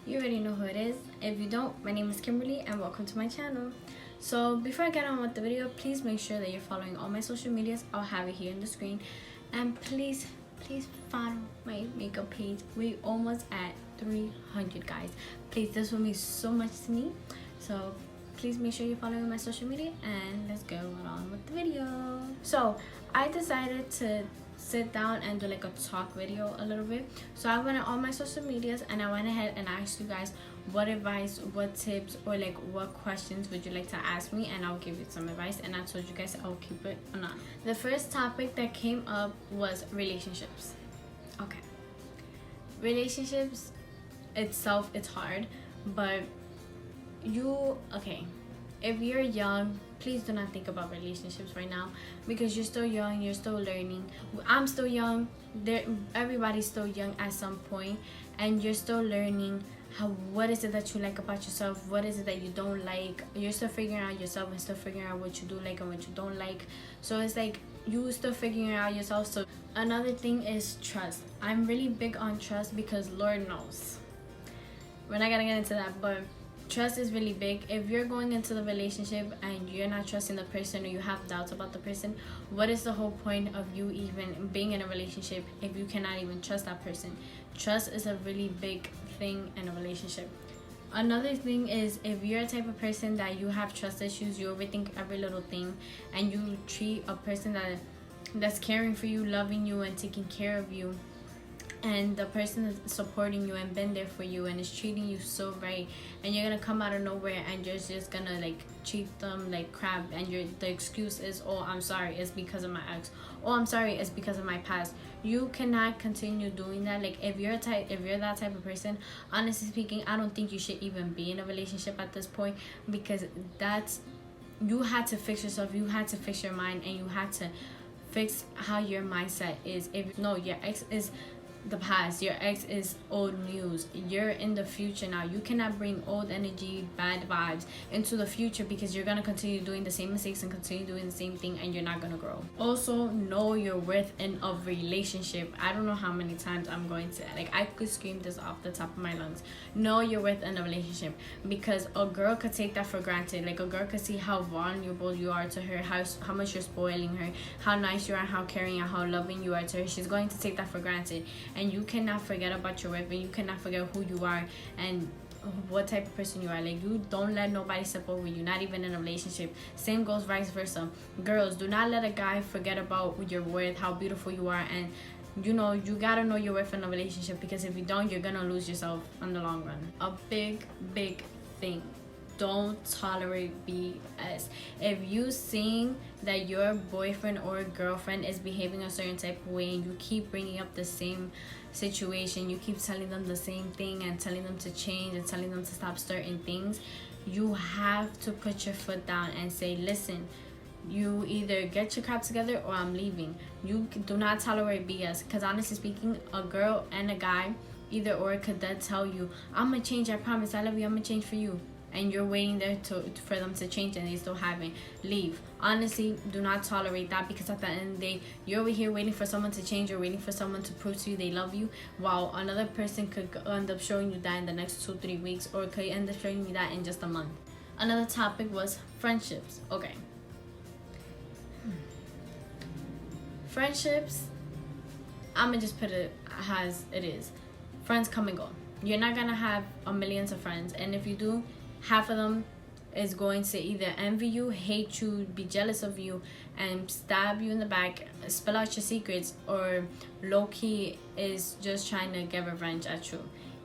You already know who it is. If you don't, my name is Kimberly and welcome to my channel. So before I get on with the video, please make sure that you're following all my social medias. I'll have it here on the screen. And please follow my makeup page. We almost at 300 guys. Please, this will mean so much to me. So please make sure you're following my social media and let's go on with the video. So I decided to sit down and do like a talk video a little bit. So I went on all my social medias and I went ahead and asked you guys what advice, what tips, or like what questions would you like to ask me, and I'll give you some advice. And I told you guys I'll keep it anonymous. The first topic that came up was relationships. Okay, relationships itself, it's hard, but if you're young, please do not think about relationships right now, because you're still young, you're still learning. I'm still young. Everybody's still young at some point, and you're still learning what is it that you like about yourself, what is it that you don't like. You're still figuring out yourself and still figuring out what you do like and what you don't like. So it's like you still figuring out yourself. So another thing is trust. I'm really big on trust because Lord knows we're not gonna get into that, but trust is really big. If you're going into the relationship and you're not trusting the person, or you have doubts about the person, what is the whole point of you even being in a relationship if you cannot even trust that person? Trust is a really big thing in a relationship. Another thing is, if you're a type of person that you have trust issues, you overthink every little thing, and you treat a person that's caring for you, loving you, and taking care of you, and the person is supporting you and been there for you and is treating you so right, and you're gonna come out of nowhere and you're just gonna like treat them like crap, and the excuse is, oh, I'm sorry, it's because of my ex, oh, I'm sorry, it's because of my past. You cannot continue doing that. Like, if you're that type of person, honestly speaking, I don't think you should even be in a relationship at this point, because you had to fix yourself, you had to fix your mind, and you had to fix how your mindset is. If no, your ex is the past, your ex is old news. You're in the future now. You cannot bring old energy, bad vibes into the future, because you're gonna continue doing the same mistakes and continue doing the same thing, and you're not gonna grow. Also, know your worth in a relationship. I don't know how many times I'm going to, I could scream this off the top of my lungs. Know your worth in a relationship, because a girl could take that for granted. Like, a girl could see how vulnerable you are to her, how much you're spoiling her, how nice you are, how caring and how loving you are to her. She's going to take that for granted. And you cannot forget about your worth, and you cannot forget who you are and what type of person you are. Like, you don't let nobody step over you, not even in a relationship. Same goes vice versa. Girls, do not let a guy forget about your worth, how beautiful you are, and you gotta know your worth in a relationship, because if you don't, you're gonna lose yourself in the long run. A big thing: don't tolerate BS. If you seeing that your boyfriend or girlfriend is behaving a certain type of way, and you keep bringing up the same situation, you keep telling them the same thing and telling them to change and telling them to stop certain things, you have to put your foot down and say, listen, you either get your crap together or I'm leaving. You do not tolerate BS, because honestly speaking, a girl and a guy, either or, could then tell you, I'm gonna change, I promise, I love you, I'm gonna change for you, and you're waiting there for them to change and they still haven't. Leave. Honestly, do not tolerate that, because at the end of the day, you're over here waiting for someone to change or waiting for someone to prove to you they love you, while another person could end up showing you that in the next 2-3 weeks, or could end up showing you that in just a month. Another topic was friendships. Okay. Friendships, I'm gonna just put it as it is. Friends come and go. You're not gonna have a millions of friends, and if you do, half of them is going to either envy you, hate you, be jealous of you, and stab you in the back, spill out your secrets, or low-key is just trying to get revenge at you.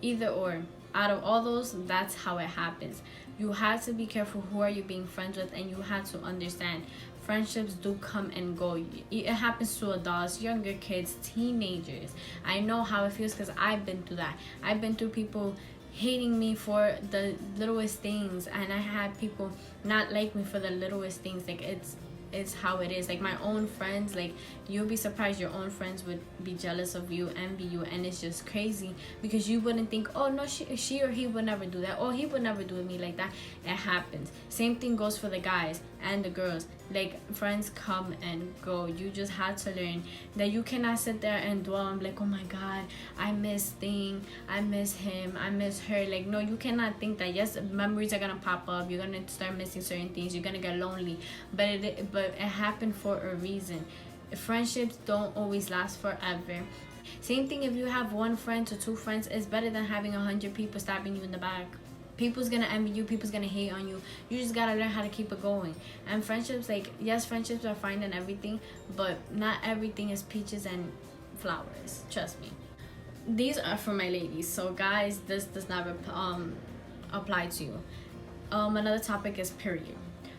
Either or. Out of all those, that's how it happens. You have to be careful who are you being friends with, and you have to understand friendships do come and go. It happens to adults, younger kids, teenagers. I know how it feels, because I've been through that. I've been through people hating me for the littlest things, and I had people not like me for the littlest things. Like, it's how it is. Like, my own friends, like, you'll be surprised your own friends would be jealous of you, envy you, and it's just crazy, because you wouldn't think, oh no, she or he would never do that, or he would never do me like that. It happens. Same thing goes for the guys and the girls. Like, friends come and go. You just had to learn that you cannot sit there and dwell and be like, oh my god, I miss thing, I miss him, I miss her. Like, no, you cannot think that. Yes, memories are gonna pop up, you're gonna start missing certain things, you're gonna get lonely, but it happened for a reason. Friendships don't always last forever. Same thing, if you have one friend to two friends, it's better than having 100 people stabbing you in the back. People's gonna envy you, people's gonna hate on you. You just gotta learn how to keep it going. And friendships, like, yes, friendships are fine and everything, but not everything is peaches and flowers, trust me. These are for my ladies, so guys, this does not apply to you. Another topic is period.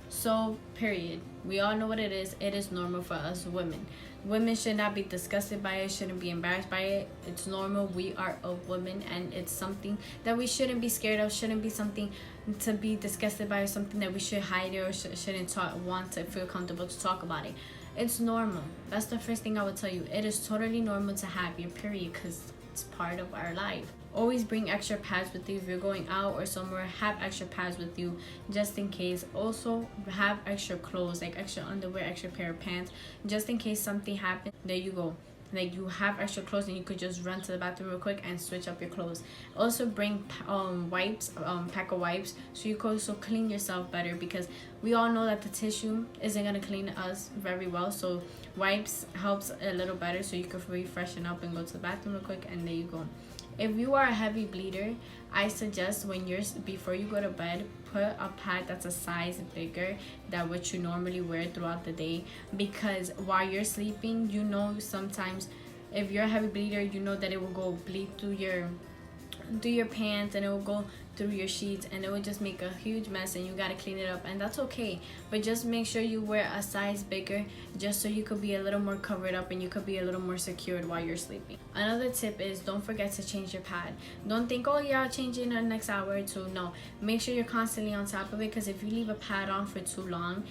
So, period, we all know what it is. It is normal for us women. Women should not be disgusted by it, shouldn't be embarrassed by it. It's normal. We are a woman, and it's something that we shouldn't be scared of, shouldn't be something to be disgusted by, or something that we should hide or shouldn't want to feel comfortable to talk about it. It's normal. That's the first thing I would tell you. It is totally normal to have your period, because it's part of our life. Always bring extra pads with you if you're going out or somewhere. Have extra pads with you just in case. Also have extra clothes, like extra underwear, extra pair of pants, just in case something happens. There you go. Like, you have extra clothes and you could just run to the bathroom real quick and switch up your clothes. Also bring wipes, pack of wipes, so you could also clean yourself better, because we all know that the tissue isn't gonna clean us very well. So wipes helps a little better, so you could refreshen up and go to the bathroom real quick, and there you go. If you are a heavy bleeder, I suggest before you go to bed, put a pad that's a size bigger than what you normally wear throughout the day, because while you're sleeping, you know, sometimes if you're a heavy bleeder, you know that it will go bleed through your pants, and it will go through your sheets, and it will just make a huge mess, and you gotta clean it up, and that's okay. But just make sure you wear a size bigger, just so you could be a little more covered up and you could be a little more secured while you're sleeping. Another tip is, don't forget to change your pad. Don't think, oh yeah, I'll change it in the next hour or two. No, make sure you're constantly on top of it, because if you leave a pad on for too long,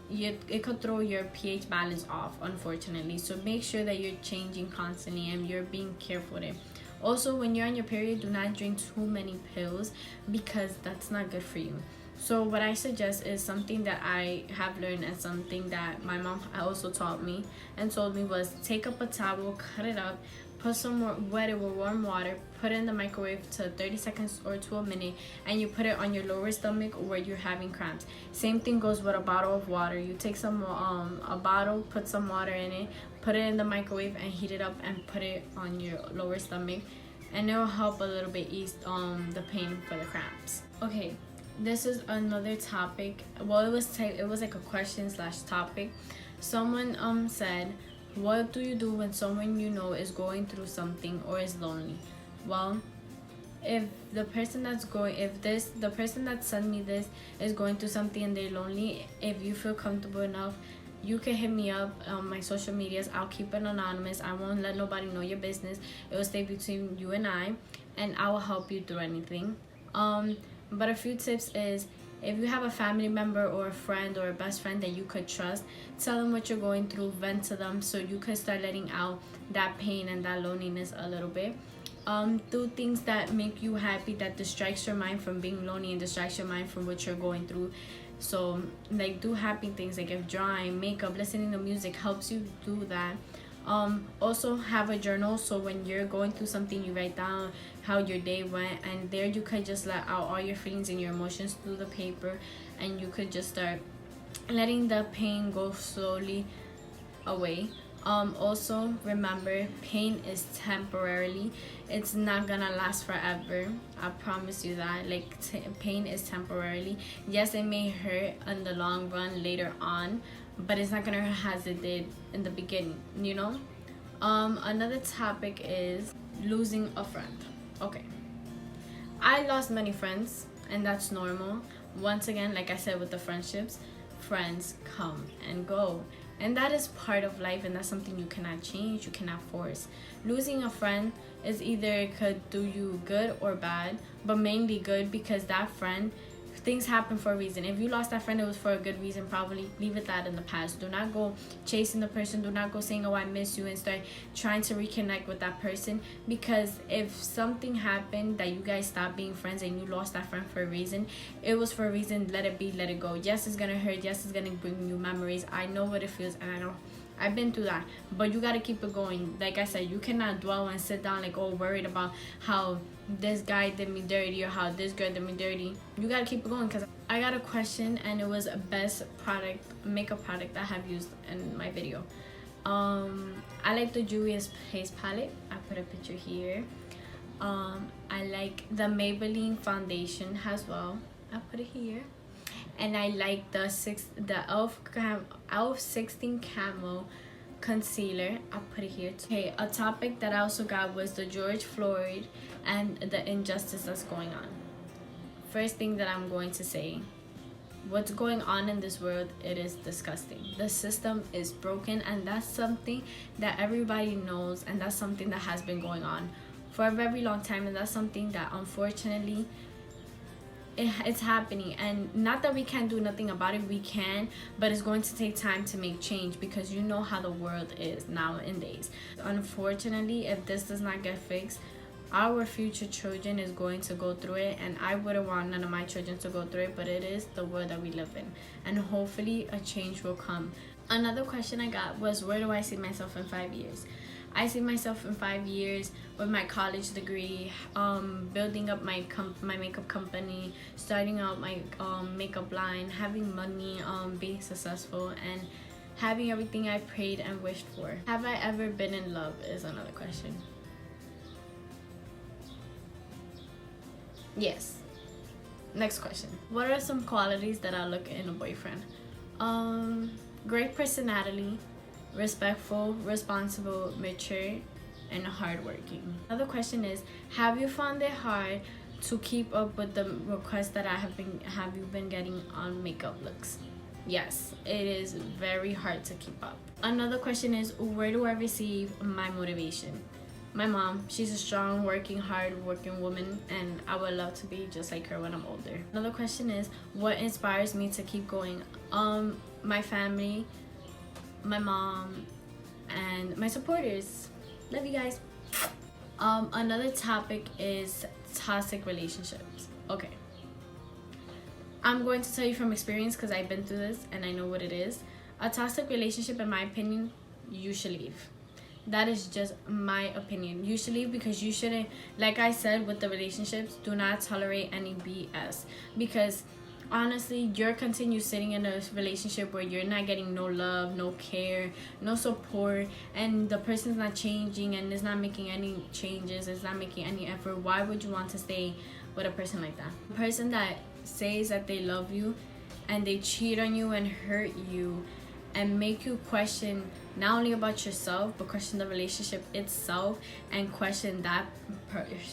it could throw your pH balance off, unfortunately. So make sure that you're changing constantly and you're being careful with it. Also, when you're on your period, do not drink too many pills, because that's not good for you. So what I suggest is something that I have learned, and something that my mom also taught me and told me, was take up a towel, cut it up, put some wet it with warm water, put it in the microwave to 30 seconds or to a minute, and you put it on your lower stomach where you're having cramps. Same thing goes with a bottle of water. You take a bottle, put some water in it, put it in the microwave and heat it up, and put it on your lower stomach, and it will help a little bit ease the pain for the cramps. Okay, this is another topic. Well, it was like a question / topic. Someone said, what do you do when someone you know is going through something or is lonely? Well, if the person that sent me this is going through something and they're lonely, if you feel comfortable enough, you can hit me up on my social medias. I'll keep it anonymous. I won't let nobody know your business. It will stay between you and I will help you through anything. But a few tips is, if you have a family member or a friend or a best friend that you could trust, tell them what you're going through, vent to them, so you can start letting out that pain and that loneliness a little bit. Do things that make you happy, that distracts your mind from being lonely and distracts your mind from what you're going through. So, like, do happy things, like if drawing, makeup, listening to music helps you do that. Also have a journal, so when you're going through something, you write down how your day went, and there you could just let out all your feelings and your emotions through the paper, and you could just start letting the pain go slowly away. Also remember, pain is temporarily, it's not gonna last forever. I promise you that. Like, pain is temporarily. Yes, it may hurt in the long run later on, but it's not gonna hurt as it did in the beginning, you know. Another topic is losing a friend. Okay, I lost many friends, and that's normal. Once again, like I said, with the friendships, friends come and go, and that is part of life, and that's something you cannot change, you cannot force. Losing a friend is either it could do you good or bad, but mainly good, because that friend things happen for a reason. If you lost that friend, it was for a good reason. Probably leave it that in the past. Do not go chasing the person. Do not go saying, oh, I miss you, and start trying to reconnect with that person. Because if something happened that you guys stopped being friends and you lost that friend for a reason, it was for a reason. Let it be, let it go. Yes, it's gonna hurt. Yes, it's gonna bring you memories. I know what it feels, and I know I've been through that, but you gotta keep it going. Like I said, you cannot dwell and sit down like, oh, worried about how this guy did me dirty or how this girl did me dirty. You gotta keep it going. Because I got a question, and it was best makeup product I have used in my video. I like the Juvia's Place palette. I put a picture here. I like the Maybelline foundation as well. I put it here. And I like the elf 16 camo concealer. I'll put it here too. Okay, a topic that I also got was the George Floyd and the injustice that's going on. First thing that I'm going to say, what's going on in this world, it is disgusting. The system is broken, and that's something that everybody knows, and that's something that has been going on for a very long time, and that's something that unfortunately it's happening. And not that we can't do nothing about it, we can, but it's going to take time to make change, because you know how the world is nowadays. Unfortunately, if this does not get fixed, our future children is going to go through it, and I wouldn't want none of my children to go through it, but it is the world that we live in, and hopefully a change will come. Another question I got was, where do I see myself in 5 years? I see myself in 5 years with my college degree, building up my makeup company, starting out my makeup line, having money, being successful, and having everything I prayed and wished for. Have I ever been in love is another question. Yes. Next question. What are some qualities that I look in a boyfriend? Great personality, respectful, responsible, mature, and hardworking. Another question is, have you found it hard to keep up with the requests that have you been getting on makeup looks? Yes, it is very hard to keep up. Another question is, where do I receive my motivation? My mom. She's a strong, hard working woman, and I would love to be just like her when I'm older. Another question is, what inspires me to keep going? My family, my mom, and my supporters. Love you guys. Another topic is toxic relationships. Okay, I'm going to tell you from experience, because I've been through this and I know what it is. A toxic relationship, in my opinion, you should leave. That is just my opinion. You should leave, because you shouldn't, like I said with the relationships, do not tolerate any BS, because honestly, you're continue sitting in a relationship where you're not getting no love, no care, no support, and the person's not changing and is not making any changes, is not making any effort. Why would you want to stay with a person like that? A person that says that they love you and they cheat on you and hurt you and make you question not only about yourself, but question the relationship itself, and question that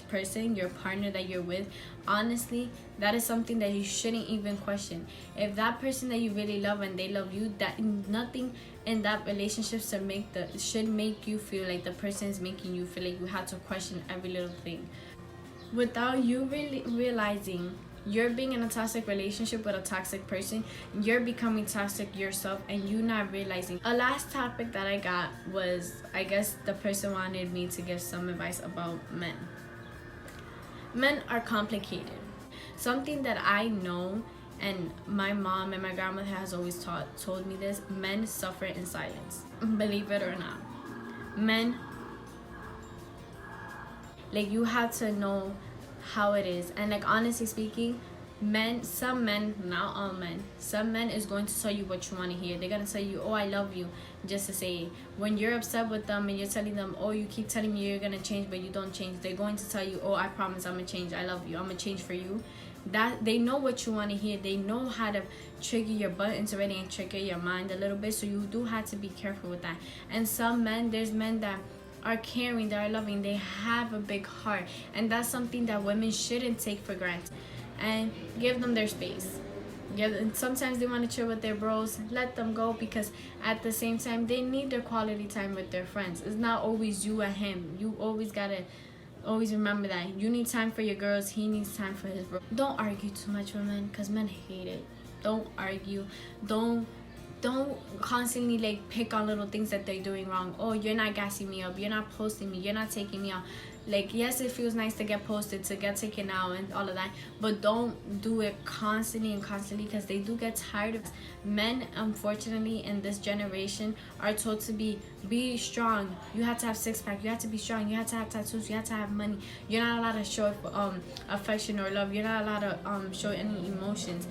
person, your partner that you're with. Honestly, that is something that you shouldn't even question. If that person that you really love and they love you, that nothing in that relationship should make you feel like the person is making you feel like you have to question every little thing. Without you really realizing you're being in a toxic relationship with a toxic person, you're becoming toxic yourself, and you not realizing. A last topic that I got was, I guess the person wanted me to give some advice about men. Men are complicated. Something that I know, and my mom and my grandmother has always told me this: men suffer in silence. Believe it or not, men, like, you have to know how it is. And like, honestly speaking, some men, not all men, some men is going to tell you what you want to hear. They're gonna tell you, oh, I love you, just to say it. When you're upset with them and you're telling them, oh, you keep telling me you're gonna change, but you don't change, they're going to tell you, oh, I promise I'm gonna change, I love you, I'm gonna change for you. That they know what you want to hear. They know how to trigger your buttons already and trigger your mind a little bit, so you do have to be careful with that. And some men, there's men that are caring, they are loving, they have a big heart, and that's something that women shouldn't take for granted. And give them their space. Sometimes they want to chill with their bros, let them go, because at the same time they need their quality time with their friends. It's not always you and him. You always gotta Always remember that. You need time for your girls, he needs time for his bro. Don't argue too much with men, because men hate it. Don't argue. Don't constantly like pick on little things that they're doing wrong. Oh, you're not gassing me up, you're not posting me, you're not taking me out. Like, yes, it feels nice to get posted, to get taken out and all of that, but don't do it constantly, because they do get tired of it. Men, unfortunately, in this generation are told to be strong. You have to have six-pack, you have to be strong, you have to have tattoos, you have to have money. You're not allowed to show affection or love. You're not allowed to show any emotions.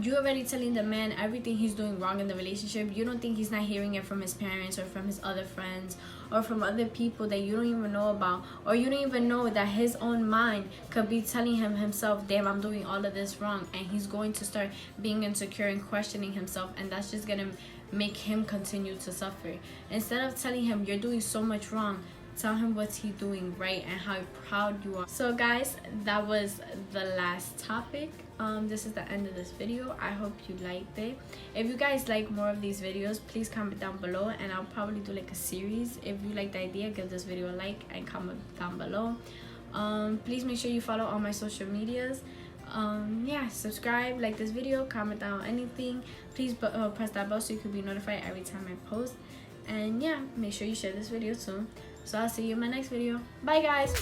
You're already telling the man everything he's doing wrong in the relationship. You don't think he's not hearing it from his parents or from his other friends or from other people that you don't even know about, or you don't even know that his own mind could be telling him himself, damn, I'm doing all of this wrong, and he's going to start being insecure and questioning himself, and that's just gonna make him continue to suffer. Instead of telling him you're doing so much wrong, tell him what's he doing right and how proud you are. So guys, that was the last topic. This is the end of this video. I hope you liked it. If you guys like more of these videos, please comment down below, and I'll probably do like a series. If you like the idea, give this video a like and comment down below. Please make sure you follow all my social medias. Yeah, subscribe, like this video, comment down anything. Please press that bell so you can be notified every time I post. And yeah, make sure you share this video too. So I'll see you in my next video. Bye guys.